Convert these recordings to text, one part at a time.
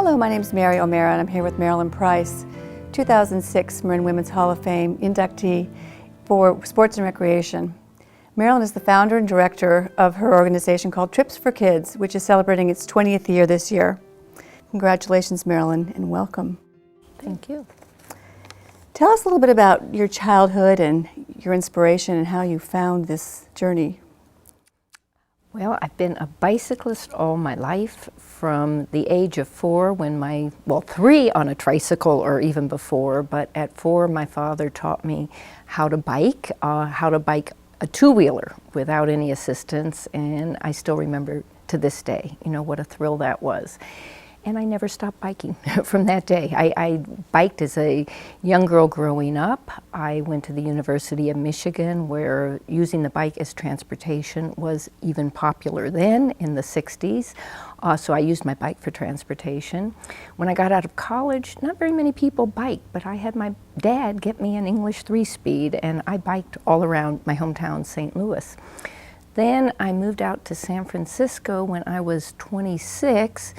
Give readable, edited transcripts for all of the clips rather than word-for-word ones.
Hello, my name is Mary O'Mara and I'm here with Marilyn Price, 2006 Marin Women's Hall of Fame inductee for Sports and Recreation. Marilyn is the founder and director of her organization called Trips for Kids, which is celebrating its 20th year this year. Congratulations, Marilyn, and welcome. Thank you. Tell us a little bit about your childhood and your inspiration and how you found this journey. Well, I've been a bicyclist all my life from the age of 4 when 3 on a tricycle or even before, but at 4 my father taught me how to bike a two-wheeler without any assistance, and I still remember to this day, what a thrill that was. And I never stopped biking from that day. I biked as a young girl growing up. I went to the University of Michigan, where using the bike as transportation was even popular then in the 60s. So I used my bike for transportation. When I got out of college, not very many people biked, but I had my dad get me an English 3-speed, and I biked all around my hometown, St. Louis. Then I moved out to San Francisco when I was 26.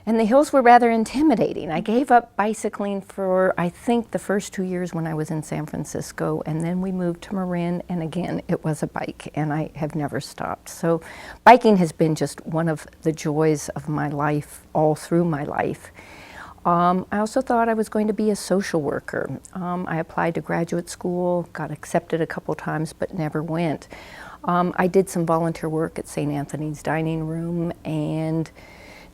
And the hills were rather intimidating. I gave up bicycling for, I think, the first 2 years when I was in San Francisco, and then we moved to Marin, and again, it was a bike, and I have never stopped. So biking has been just one of the joys of my life, all through my life. I also thought I was going to be a social worker. I applied to graduate school, got accepted a couple times, but never went. I did some volunteer work at St. Anthony's Dining Room, and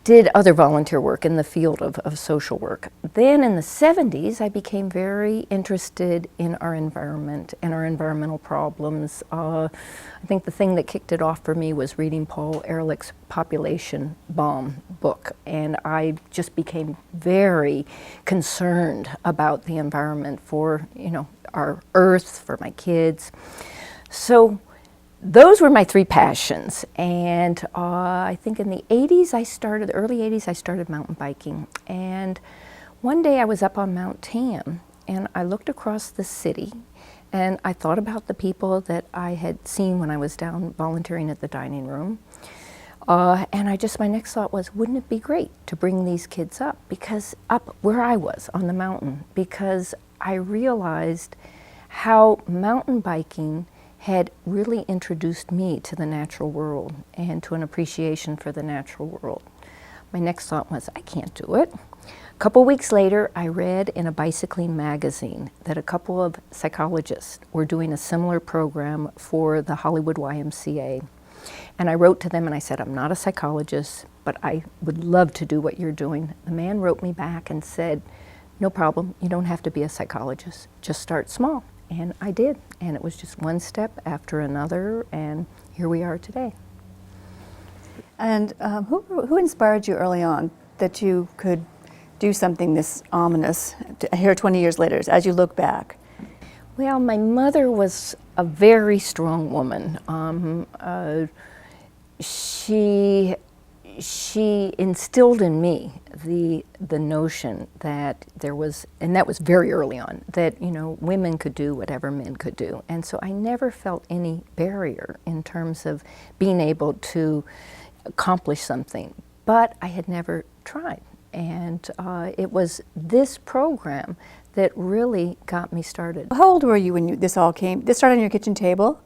did other volunteer work in the field of social work. Then in the 70s, I became very interested in our environment and our environmental problems. I think the thing that kicked it off for me was reading Paul Ehrlich's Population Bomb book, and I just became very concerned about the environment for, our Earth, for my kids. So those were my 3 passions, and I think in the early 80s, I started mountain biking. And one day I was up on Mount Tam, and I looked across the city, and I thought about the people that I had seen when I was down volunteering at the dining room. And my next thought was, wouldn't it be great to bring these kids up where I was on the mountain? Because I realized how mountain biking had really introduced me to the natural world and to an appreciation for the natural world. My next thought was, I can't do it. A couple weeks later, I read in a bicycling magazine that a couple of psychologists were doing a similar program for the Hollywood YWCA. And I wrote to them and I said, I'm not a psychologist, but I would love to do what you're doing. The man wrote me back and said, no problem, you don't have to be a psychologist, just start small. And I did, and it was just one step after another, and here we are today. And who inspired you early on that you could do something this ominous here 20 years later, as you look back? Well, my mother was a very strong woman. She instilled in me the notion that there was, and that was very early on, that women could do whatever men could do, and so I never felt any barrier in terms of being able to accomplish something, but I had never tried, and it was this program that really got me started. How old were you when this all came? This started on your kitchen table?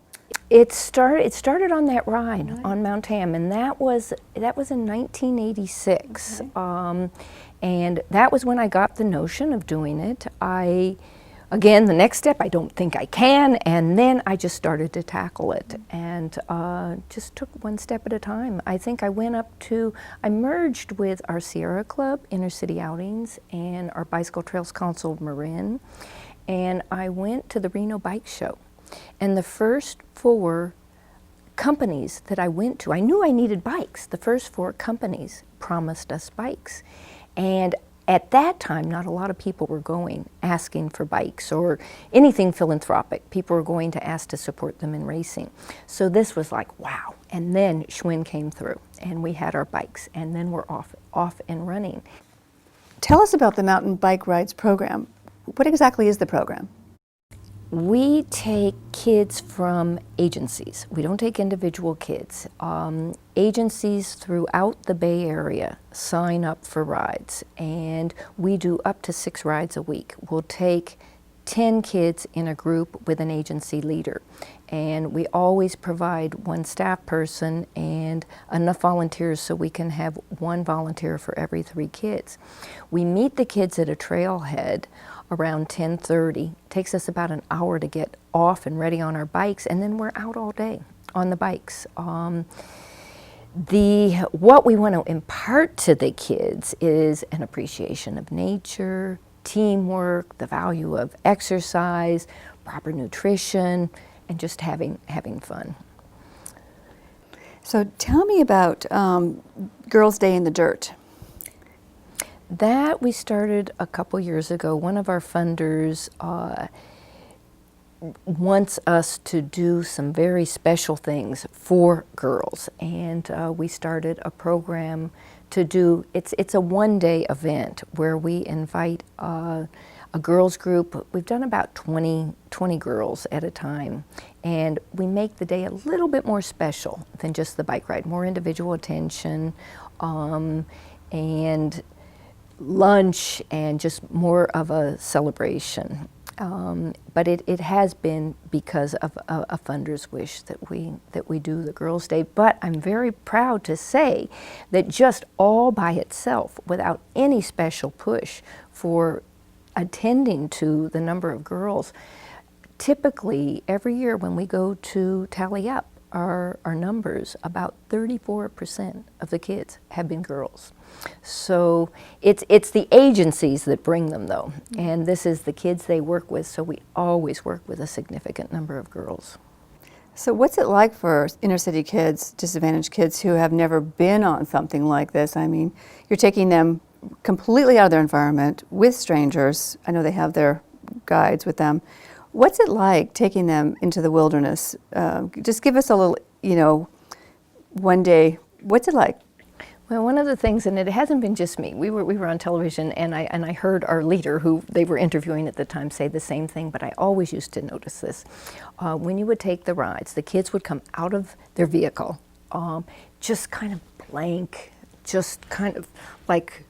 It started on that ride on Mount Tam, and that was in 1986. Okay. And that was when I got the notion of doing it. Again, the next step, I don't think I can, and then I just started to tackle it, and just took one step at a time. I think I merged with our Sierra Club, Inner City Outings, and our Bicycle Trails Council of Marin, and I went to the Reno Bike Show. And the first 4 companies that I went to, I knew I needed bikes. The first 4 companies promised us bikes. And at that time, not a lot of people were asking for bikes or anything philanthropic. People were going to ask to support them in racing. So this was like, wow. And then Schwinn came through, and we had our bikes, and then we're off and running. Tell us about the Mountain Bike Rides program. What exactly is the program? We take kids from agencies. We don't take individual kids. Agencies throughout the Bay Area sign up for rides, and we do up to 6 rides a week. We'll take 10 kids in a group with an agency leader, and we always provide 1 staff person and enough volunteers so we can have 1 volunteer for every 3 kids. We meet the kids at a trailhead around 10:30. It takes us about an hour to get off and ready on our bikes, and then we're out all day on the bikes. What we want to impart to the kids is an appreciation of nature, teamwork, the value of exercise, proper nutrition, and just having fun. So tell me about Girls' Day in the Dirt. That we started a couple years ago. One of our funders wants us to do some very special things for girls, and we started a program to do, it's a one-day event where we invite a girls group. We've done about 20 girls at a time, and we make the day a little bit more special than just the bike ride, more individual attention, and lunch, and just more of a celebration. But it has been because of a funder's wish that we do the Girls' Day. But I'm very proud to say that just all by itself, without any special push for attending to the number of girls, typically every year when we go to tally up our numbers, about 34% of the kids have been girls. So it's the agencies that bring them, though, and this is the kids they work with, so we always work with a significant number of girls. So what's it like for inner city kids, disadvantaged kids who have never been on something like this? I mean, you're taking them completely out of their environment with strangers. I know they have their guides with them. What's it like taking them into the wilderness? Just give us a little, one day, what's it like? Well, one of the things, and it hasn't been just me, we were on television, and I heard our leader, who they were interviewing at the time, say the same thing, but I always used to notice this. When you would take the rides, the kids would come out of their vehicle, just kind of blank, just kind of like,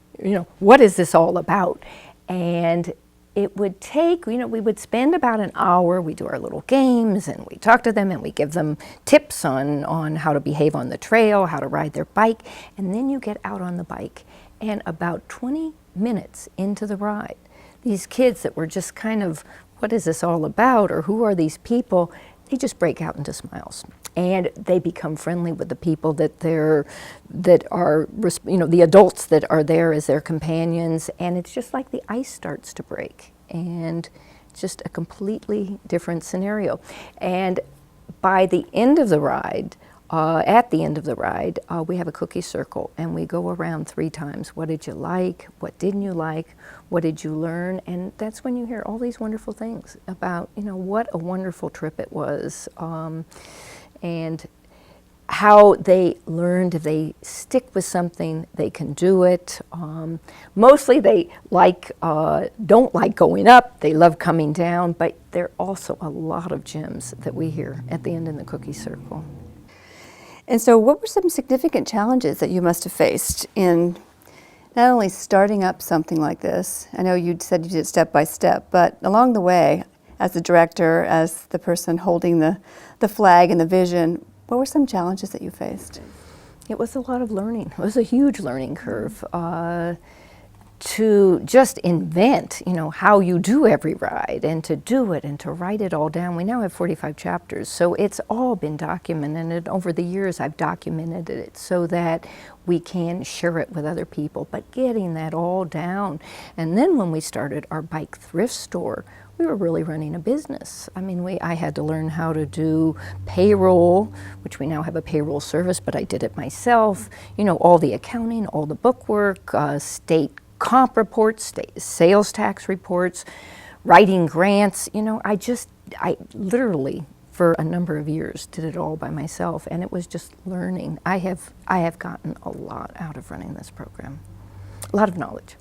what is this all about? And it would take, we would spend about an hour, we do our little games, and we talk to them, and we give them tips on how to behave on the trail, how to ride their bike, and then you get out on the bike. And about 20 minutes into the ride, these kids that were just kind of, what is this all about, or who are these people, they just break out into smiles. And they become friendly with the people that are, the adults that are there as their companions, and it's just like the ice starts to break, and just a completely different scenario. And by the end of the ride, at the end of the ride, we have a cookie circle, and we go around 3 times. What did you like? What didn't you like? What did you learn? And that's when you hear all these wonderful things about, what a wonderful trip it was. And how they learned if they stick with something, they can do it. Mostly they don't like going up, they love coming down, but there are also a lot of gems that we hear at the end in the cookie circle. And so what were some significant challenges that you must have faced in not only starting up something like this? I know you said you did it step by step, but along the way, as the director, as the person holding the flag and the vision, what were some challenges that you faced? It was a lot of learning. It was a huge learning curve to just invent, how you do every ride, and to do it and to write it all down. We now have 45 chapters, so it's all been documented, and over the years I've documented it so that we can share it with other people, but getting that all down. And then when we started our bike thrift store, we were really running a business. I mean, I had to learn how to do payroll, which we now have a payroll service, but I did it myself. All the accounting, all the bookwork, state comp reports, state sales tax reports, writing grants. I literally, for a number of years, did it all by myself, and it was just learning. I have gotten a lot out of running this program, a lot of knowledge.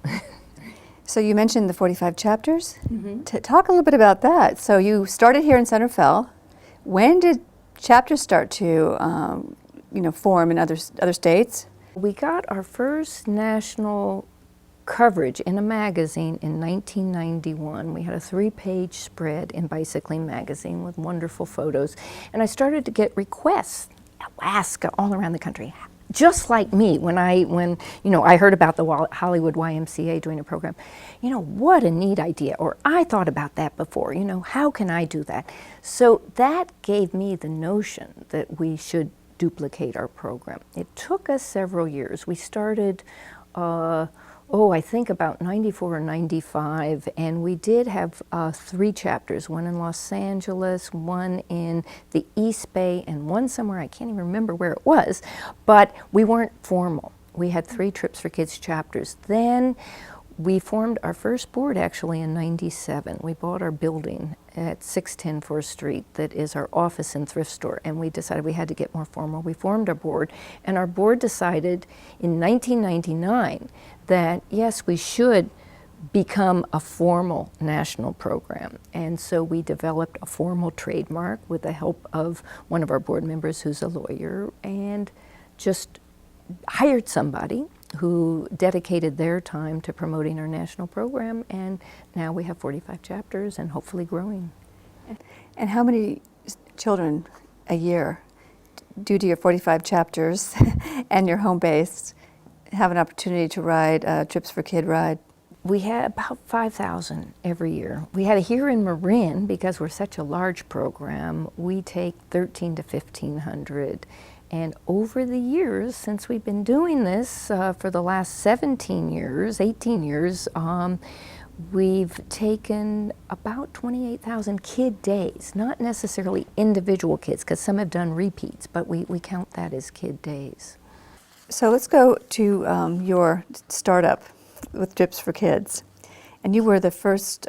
So you mentioned the 45 chapters. Talk a little bit about that. So you started here in Center Fell. When did chapters start to form in other states? We got our first national coverage in a magazine in 1991. We had a 3-page spread in Bicycling magazine with wonderful photos. And I started to get requests, Alaska, all around the country. Just like me, when I heard about the Hollywood YMCA doing a program, what a neat idea, or I thought about that before, how can I do that? So that gave me the notion that we should duplicate our program. It took us several years. We started, I think about 94 or 95, and we did have 3 chapters, one in Los Angeles, one in the East Bay, and one somewhere, I can't even remember where it was, but we weren't formal. We had 3 Trips for Kids chapters. Then we formed our first board actually in 97. We bought our building at 610 4th Street that is our office and thrift store, and we decided we had to get more formal. We formed our board, and our board decided in 1999 that yes, we should become a formal national program. And so we developed a formal trademark with the help of one of our board members who's a lawyer, and just hired somebody who dedicated their time to promoting our national program, and now we have 45 chapters and hopefully growing. And how many children a year, due to your 45 chapters and your home base, have an opportunity to ride Trips for Kid ride? We had about 5,000 every year. We had here in Marin, because we're such a large program, we take 1,300 to 1,500. And over the years, since we've been doing this for the last 18 years, we've taken about 28,000 kid days, not necessarily individual kids, because some have done repeats, but we count that as kid days. So let's go to your startup with Trips for Kids. And you were the first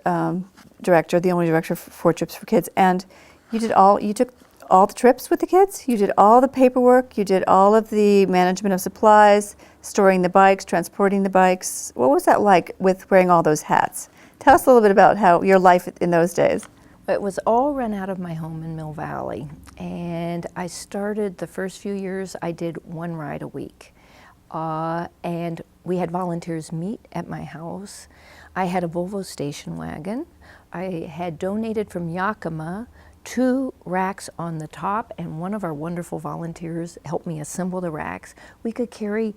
director, the only director for Trips for Kids, and you took all the trips with the kids? You did all the paperwork, you did all of the management of supplies, storing the bikes, transporting the bikes. What was that like with wearing all those hats? Tell us a little bit about how your life in those days. It was all run out of my home in Mill Valley, and I started the first few years, I did 1 ride a week. And we had volunteers meet at my house. I had a Volvo station wagon. I had donated from Yakima 2 racks on the top, and one of our wonderful volunteers helped me assemble the racks. We could carry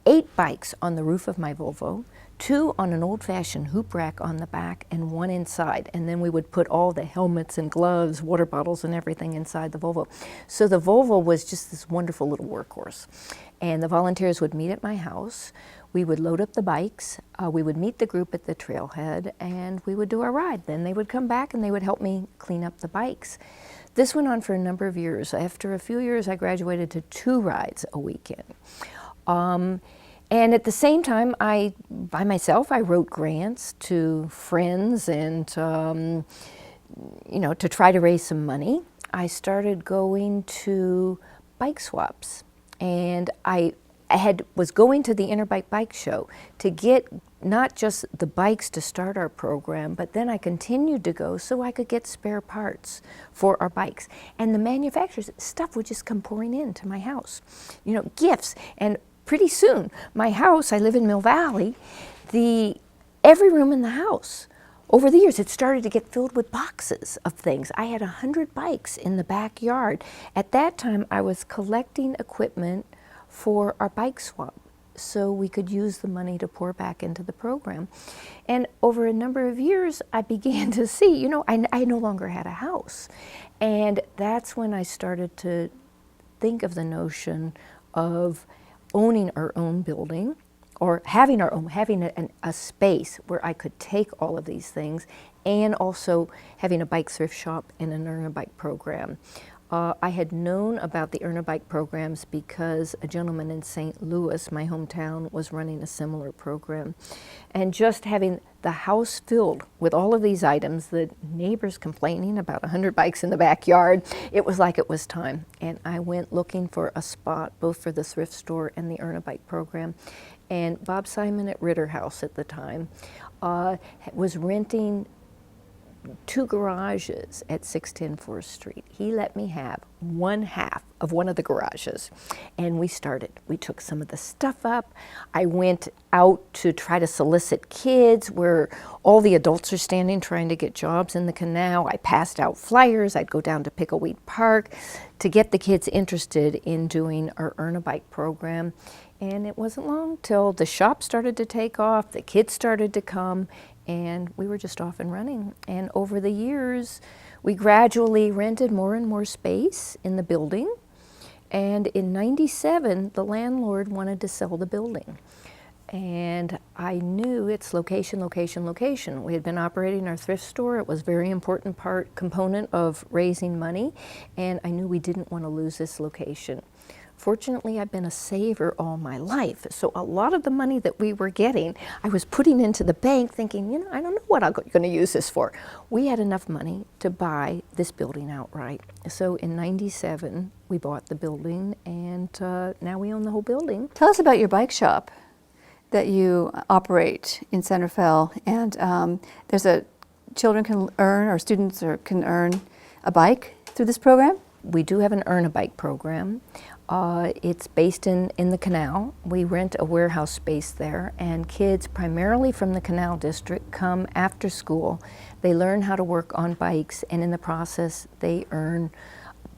8 bikes on the roof of my Volvo, 2 on an old-fashioned hoop rack on the back, and 1 inside. And then we would put all the helmets and gloves, water bottles, and everything inside the Volvo. So the Volvo was just this wonderful little workhorse. And the volunteers would meet at my house. We would load up the bikes, we would meet the group at the trailhead, and we would do our ride. Then they would come back and they would help me clean up the bikes. This went on for a number of years. After a few years, I graduated to 2 rides a weekend. And at the same time, by myself, I wrote grants to friends and, to try to raise some money. I started going to bike swaps, and I was going to the Interbike Bike Show to get not just the bikes to start our program, but then I continued to go so I could get spare parts for our bikes. And the manufacturers, stuff would just come pouring into my house, gifts. And pretty soon, my house, I live in Mill Valley, every room in the house, over the years, it started to get filled with boxes of things. I had 100 bikes in the backyard. At that time, I was collecting equipment for our bike swap, so we could use the money to pour back into the program. And over a number of years, I began to see, I no longer had a house. And that's when I started to think of the notion of owning our own building, or having a space where I could take all of these things, and also having a bike thrift shop and an Earn a Bike program. I had known about the Earn a Bike programs because a gentleman in St. Louis, my hometown, was running a similar program. And just having the house filled with all of these items, the neighbors complaining about 100 bikes in the backyard, it was like it was time. And I went looking for a spot both for the thrift store and the Earn a Bike program. And Bob Simon at Ritter House at the time was renting 2 garages at 610 4th Street. He let me have 1/2 of one of the garages, and we started. We took some of the stuff up. I went out to try to solicit kids where all the adults are standing trying to get jobs in the canal. I passed out flyers. I'd go down to Pickleweed Park to get the kids interested in doing our Earn a Bike program. And it wasn't long till the shop started to take off, the kids started to come, and we were just off and running. And over the years, we gradually rented more and more space in the building. And in '97, the landlord wanted to sell the building. And I knew its location, location, location. We had been operating our thrift store. It was a very important component of raising money. And I knew we didn't want to lose this location. Fortunately, I've been a saver all my life, so a lot of the money that we were getting, I was putting into the bank thinking, you know, I don't know what I'm going to use this for. We had enough money to buy this building outright. So in '97, we bought the building, and now we own the whole building. Tell us about your bike shop that you operate in Centerville, and children can earn, or students can earn a bike through this program? We do have an Earn a Bike program. It's based in the canal. We rent a warehouse space there, and kids primarily from the Canal District come after school. They learn how to work on bikes, and in the process they earn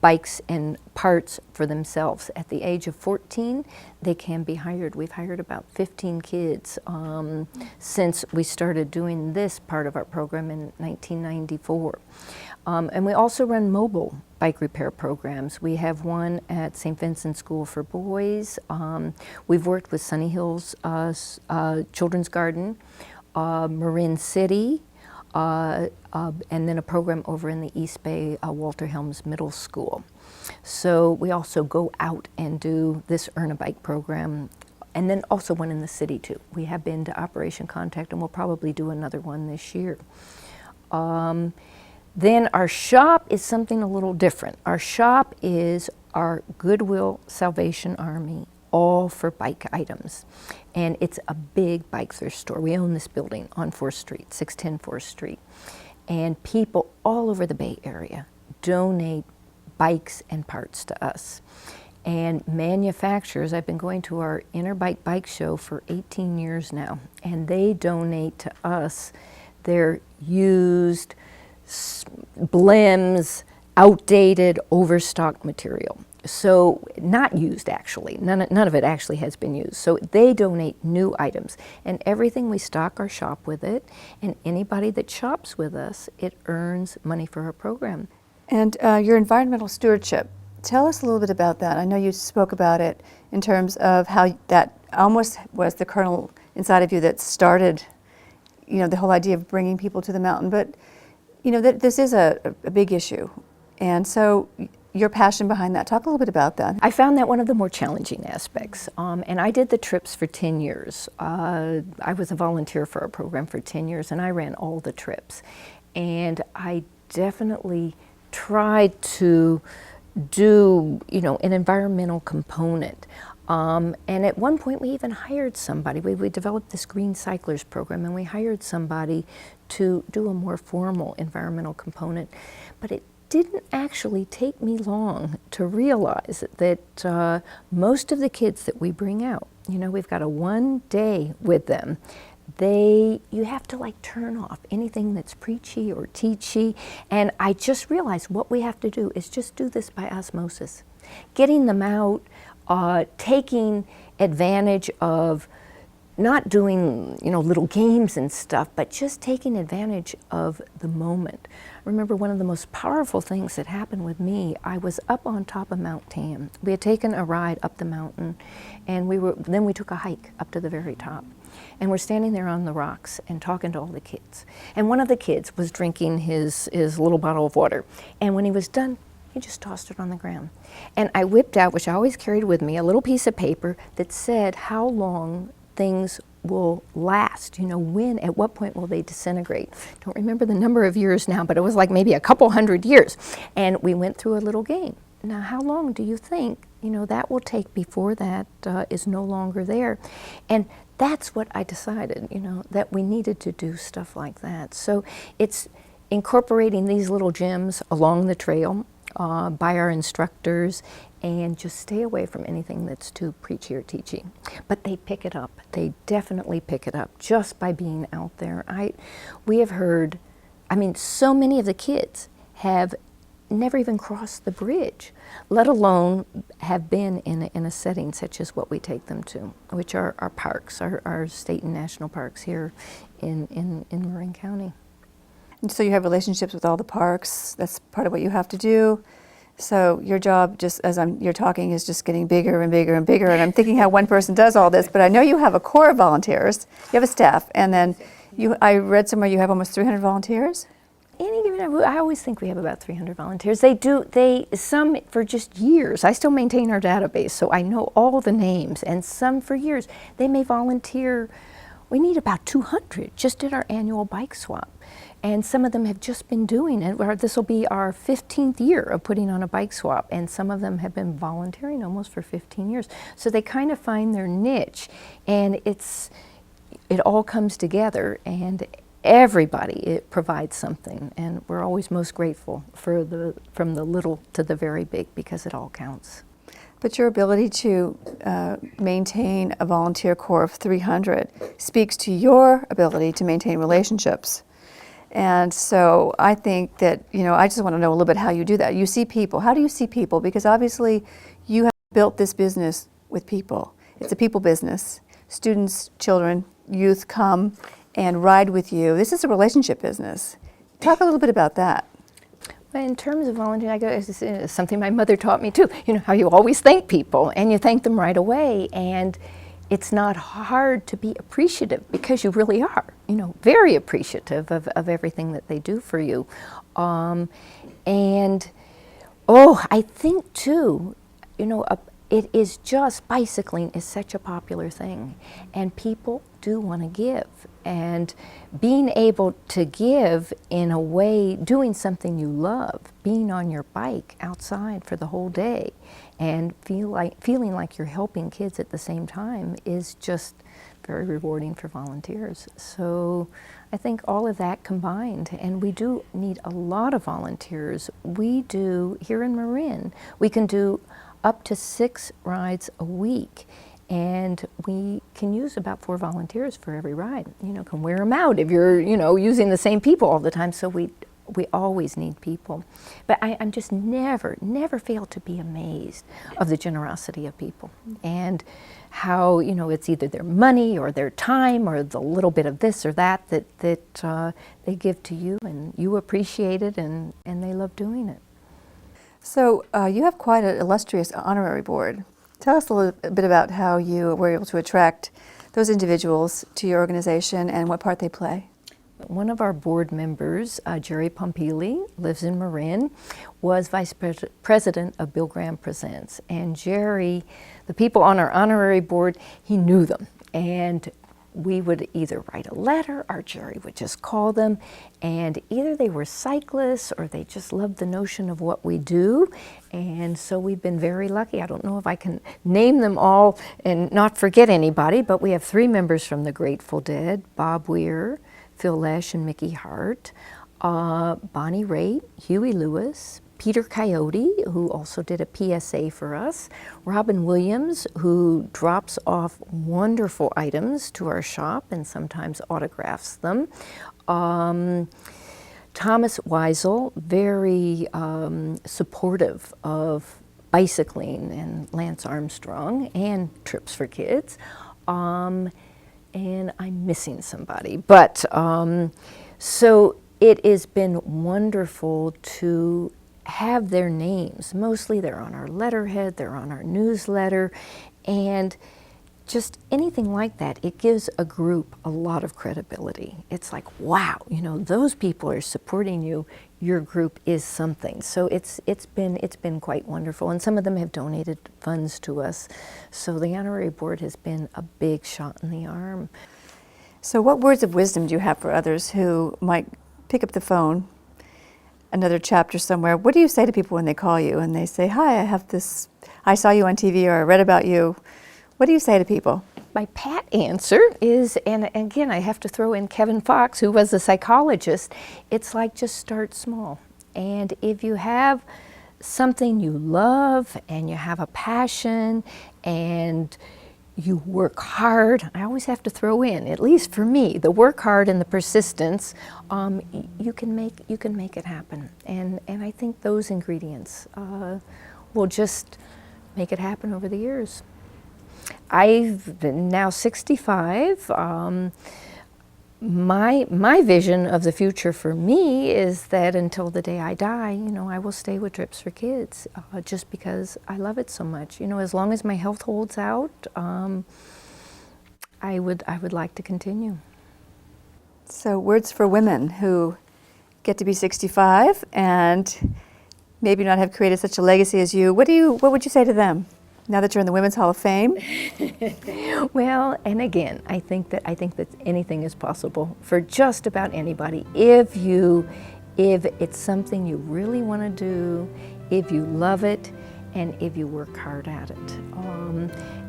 bikes and parts for themselves. At the age of 14, they can be hired. We've hired about 15 kids since we started doing this part of our program in 1994. And we also run mobile bike repair programs. We have one at St. Vincent's School for Boys. We've worked with Sunny Hills Children's Garden, Marin City, and then a program over in the East Bay, Walter Helms Middle School. So we also go out and do this Earn a Bike program, and then also one in the city too. We have been to Operation Contact, and we'll probably do another one this year. Then our shop is something a little different. Our shop is our Goodwill Salvation Army, all for bike items. And it's a big bike thrift store. We own this building on 4th Street, 610 4th Street. And people all over the Bay Area donate bikes and parts to us. And manufacturers, I've been going to our Interbike Bike Show for 18 years now, and they donate to us their used, blims, outdated, overstocked material. So not used actually, none of it actually has been used. So they donate new items, and everything we stock our shop with it, and anybody that shops with us, it earns money for our program. And your environmental stewardship, tell us a little bit about that. I know you spoke about it in terms of how that almost was the kernel inside of you that started, you know, the whole idea of bringing people to the mountain, but you know, this is a big issue, and so your passion behind that. Talk a little bit about that. I found that one of the more challenging aspects, and I did the trips for 10 years. I was a volunteer for our program for 10 years, and I ran all the trips. And I definitely tried to do, you know, an environmental component. And at one point we even hired somebody. We developed this Green Cyclers program, and we hired somebody to do a more formal environmental component. But it didn't actually take me long to realize that most of the kids that we bring out, you know, we've got a 1 day with them. You have to like turn off anything that's preachy or teachy. And I just realized what we have to do is just do this by osmosis. Getting them out, taking advantage of not doing, you know, little games and stuff, but just taking advantage of the moment. I remember one of the most powerful things that happened with me. I was up on top of Mount Tam. We had taken a ride up the mountain, and then we took a hike up to the very top. And we're standing there on the rocks and talking to all the kids. And one of the kids was drinking his little bottle of water. And when he was done, he just tossed it on the ground. And I whipped out, which I always carried with me, a little piece of paper that said how long things will last, you know, at what point will they disintegrate. Don't remember the number of years now, but it was like maybe a couple hundred years. And we went through a little game. now how long do you think, that will take before that is no longer there? And that's what I decided, that we needed to do stuff like that. So it's incorporating these little gems along the trail by our instructors, and just stay away from anything that's too preachy or teachy. But they pick it up. They definitely pick it up just by being out there. We have heard, so many of the kids have never even crossed the bridge, let alone have been in a setting such as what we take them to, which are our parks, our state and national parks here in Marin County. And so you have relationships with all the parks. That's part of what you have to do. So your job, just as you're talking, is just getting bigger and bigger and bigger. And I'm thinking how one person does all this, but I know you have a core of volunteers. You have a staff, and then I read somewhere you have almost 300 volunteers. Any given time, I always think we have about 300 volunteers. Some for just years. I still maintain our database, so I know all the names, and some for years. They may volunteer. We need about 200 just at our annual bike swap. And some of them have just been doing it. This will be our 15th year of putting on a bike swap, and some of them have been volunteering almost for 15 years. So they kind of find their niche, and it all comes together, and everybody provides something, and we're always most grateful from the little to the very big, because it all counts. But your ability to maintain a volunteer core of 300 speaks to your ability to maintain relationships. And so I think that, I just want to know a little bit how you do that. You see people. How do you see people? Because obviously you have built this business with people. It's a people business. Students, children, youth come and ride with you. This is a relationship business. Talk a little bit about that. In terms of volunteering, it's something my mother taught me too. How you always thank people, and you thank them right away. And it's not hard to be appreciative, because you really are, very appreciative of everything that they do for you. I think too, it is just, bicycling is such a popular thing, and people do want to give. And being able to give in a way, doing something you love, being on your bike outside for the whole day, and feeling like you're helping kids at the same time is just very rewarding for volunteers. So I think all of that combined, and we do need a lot of volunteers. We do, here in Marin, we can do up to 6 rides a week. And we can use about 4 volunteers for every ride. Can wear them out if you're, using the same people all the time. So we always need people. But I'm just never fail to be amazed of the generosity of people, and how, it's either their money or their time or the little bit of this or that they give to you, and you appreciate it, and they love doing it. So you have quite an illustrious honorary board. Tell us a little bit about how you were able to attract those individuals to your organization and what part they play. One of our board members, Jerry Pompili, lives in Marin, was vice president of Bill Graham Presents. And Jerry, the people on our honorary board, he knew them. And we would either write a letter, or Jerry would just call them, and either they were cyclists or they just loved the notion of what we do. And so we've been very lucky. I don't know if I can name them all and not forget anybody, but we have 3 members from the Grateful Dead: Bob Weir, Phil Lesh, and Mickey Hart, Bonnie Raitt, Huey Lewis, Peter Coyote, who also did a PSA for us, Robin Williams, who drops off wonderful items to our shop and sometimes autographs them, Thomas Weisel, very supportive of bicycling, and Lance Armstrong, and Trips for Kids. And I'm missing somebody, but so it has been wonderful to have their names. Mostly they're on our letterhead, they're on our newsletter, and just anything like that, it gives a group a lot of credibility. It's like, wow, those people are supporting you, your group is something. So it's been quite wonderful, and some of them have donated funds to us. So the honorary board has been a big shot in the arm. So what words of wisdom do you have for others who might pick up the phone another chapter somewhere. What do you say to people when they call you and they say, hi, I saw you on TV or I read about you? What do you say to people? My pat answer is, and again, I have to throw in Kevin Fox, who was a psychologist, it's like just start small. And if you have something you love and you have a passion and you work hard, I always have to throw in, at least for me, the work hard and the persistence, you can make it happen. And I think those ingredients will just make it happen over the years. I've been now 65. My vision of the future for me is that until the day I die, I will stay with Trips for Kids, just because I love it so much. As long as my health holds out, I would like to continue. So words for women who get to be 65 and maybe not have created such a legacy as you. What would you say to them now that you're in the Women's Hall of Fame? Well, and again, I think that anything is possible for just about anybody if it's something you really want to do, if you love it, and if you work hard at it.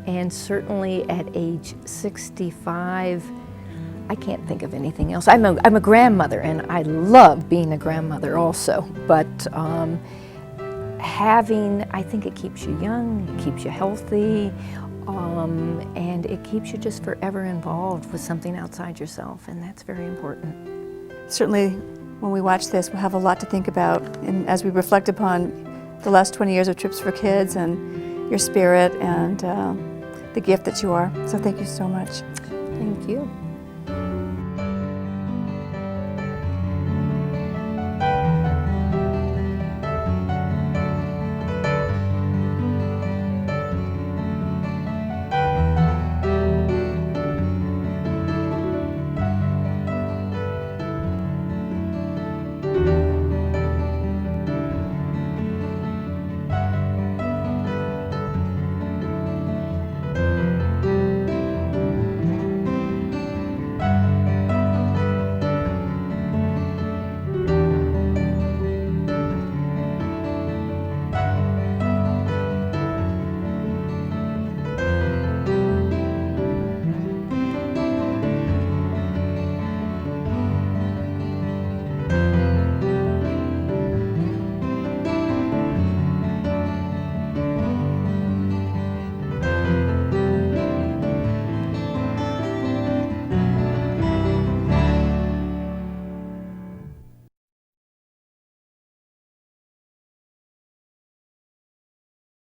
And certainly at age 65, I can't think of anything else. I'm a grandmother, and I love being a grandmother also, but I think it keeps you young, it keeps you healthy, and it keeps you just forever involved with something outside yourself, and that's very important. Certainly, when we watch this, we'll have a lot to think about, and as we reflect upon the last 20 years of Trips for Kids and your spirit and the gift that you are. So thank you so much. Thank you.